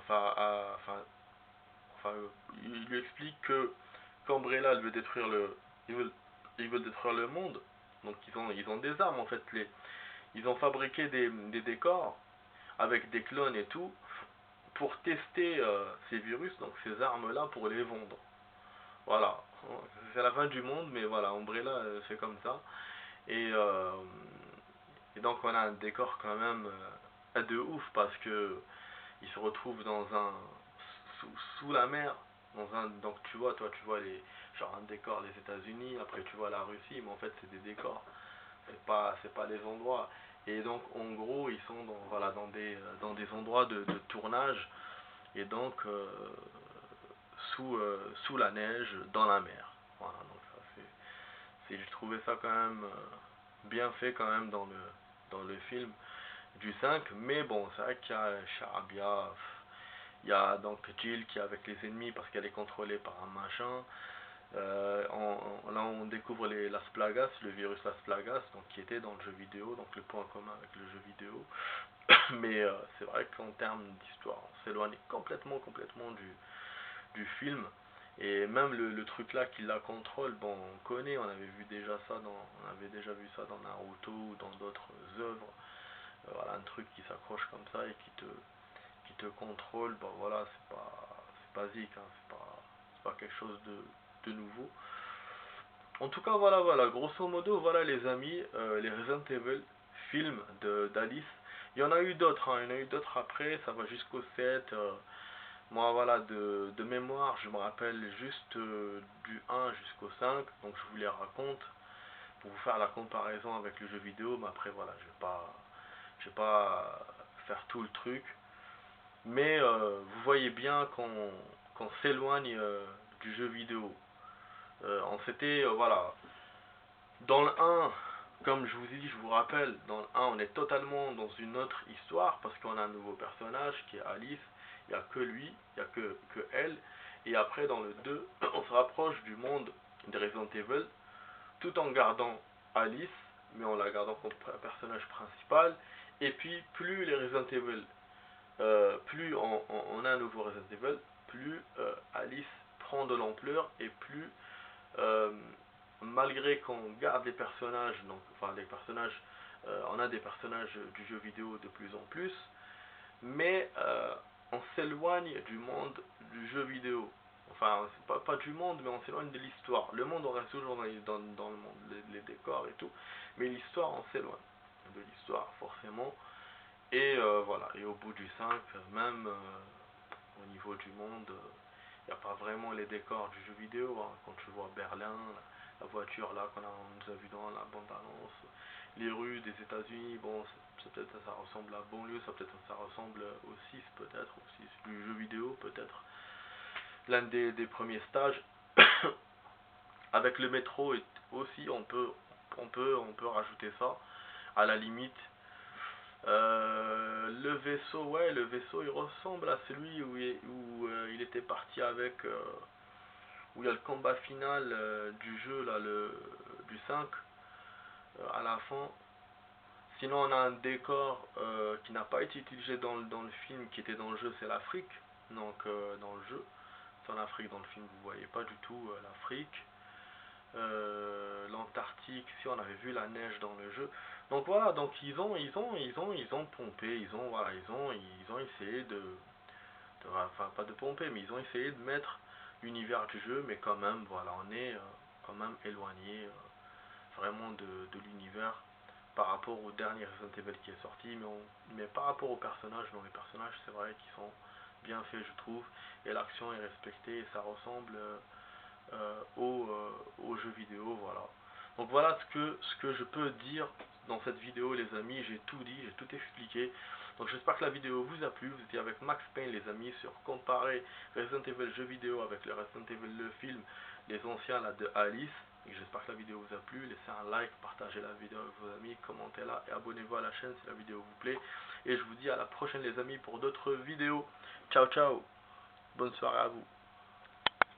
enfin, il lui explique que qu'Umbrella veut détruire ils veulent détruire le monde. Donc ils ont des armes en fait. Ils ont fabriqué des décors avec des clones et tout pour tester ces virus, donc ces armes-là pour les vendre. Voilà, c'est la fin du monde, mais voilà, Umbrella c'est comme ça. Et, euh, et donc on a un décor quand même de ouf parce que il se retrouve sous la mer, donc tu vois, toi tu vois genre un décor des États-Unis, après tu vois la Russie, mais en fait c'est des décors, c'est pas des endroits. Et donc en gros ils sont voilà, dans des endroits de tournage et donc sous la neige, dans la mer. Voilà, donc ça j'ai trouvé ça quand même bien fait quand même dans le film du 5, mais bon, c'est vrai qu'il y a Charabia, il y a donc Jill qui est avec les ennemis parce qu'elle est contrôlée par un machin. Là, on découvre Las Plagas, le virus Las Plagas, donc qui était dans le jeu vidéo, donc le point commun avec le jeu vidéo. Mais c'est vrai qu'en termes d'histoire, on s'éloigne complètement du film. Et même le truc là qui la contrôle, bon, on connaît, on avait déjà vu ça dans Naruto ou dans d'autres œuvres. Voilà, un truc qui s'accroche comme ça et qui te contrôle, bon voilà, c'est basique, hein, c'est pas quelque chose de nouveau. En tout cas, voilà, grosso modo, voilà les amis, les Resident Evil films d'Alice. Il y en a eu d'autres, hein, il y en a eu d'autres après, ça va jusqu'au 7. Moi, voilà, de mémoire, je me rappelle juste du 1 jusqu'au 5, donc je vous les raconte pour vous faire la comparaison avec le jeu vidéo, mais après, voilà, je vais pas faire tout le truc. Mais vous voyez bien qu'on s'éloigne du jeu vidéo. On s'était, voilà, dans le 1, comme je vous ai dit, je vous rappelle, dans le 1, on est totalement dans une autre histoire parce qu'on a un nouveau personnage qui est Alice. Il n'y a que lui, il n'y a que elle. Et après, dans le 2, on se rapproche du monde des Resident Evil tout en gardant Alice, mais en la gardant comme personnage principal. Et puis, plus les Resident Evil, plus on a un nouveau Resident Evil, plus Alice prend de l'ampleur et plus euh, malgré qu'on garde les personnages, donc, enfin les personnages, on a des personnages du jeu vidéo de plus en plus, mais on s'éloigne du monde du jeu vidéo. Enfin, pas du monde, mais on s'éloigne de l'histoire. Le monde, on reste toujours dans le monde, les décors et tout, mais l'histoire, on s'éloigne de l'histoire, forcément. Et voilà, et au bout du 5 même au niveau du monde, il n'y a pas vraiment les décors du jeu vidéo, hein. Quand tu vois Berlin, la voiture là on nous a vu dans la bande-annonce, les rues des États-Unis, bon, peut-être ça ressemble à banlieue, peut-être ça ressemble au 6 peut-être, au 6 du jeu vidéo peut-être, l'un des premiers stages. Avec le métro aussi, on peut rajouter ça, à la limite. Le vaisseau, ouais, le vaisseau il ressemble à celui où il était parti avec, où il y a le combat final du jeu, là, du 5, à la fin. Sinon, on a un décor qui n'a pas été utilisé dans le film, qui était dans le jeu, c'est l'Afrique. Donc, dans le jeu, c'est en Afrique, dans le film, vous voyez pas du tout l'Afrique. L'Antarctique, si on avait vu la neige dans le jeu. Donc voilà, donc ils ont pompé, ils ont essayé enfin pas de pomper, mais ils ont essayé de mettre l'univers du jeu, mais quand même, voilà, on est quand même éloigné vraiment de l'univers par rapport au dernier Resident Evil qui est sorti, mais par rapport aux personnages, non, les personnages, c'est vrai qu'ils sont bien faits, je trouve, et l'action est respectée, et ça ressemble aux jeux vidéo, voilà. Donc voilà ce que je peux dire dans cette vidéo, les amis. J'ai tout dit, j'ai tout expliqué. Donc j'espère que la vidéo vous a plu. Vous étiez avec Max Payne, les amis, sur comparer Resident Evil jeu vidéo avec le Resident Evil le film, les anciens là de Alice. Et j'espère que la vidéo vous a plu. Laissez un like, partagez la vidéo avec vos amis, commentez-la et abonnez-vous à la chaîne si la vidéo vous plaît. Et je vous dis à la prochaine, les amis, pour d'autres vidéos. Ciao ciao, bonne soirée à vous.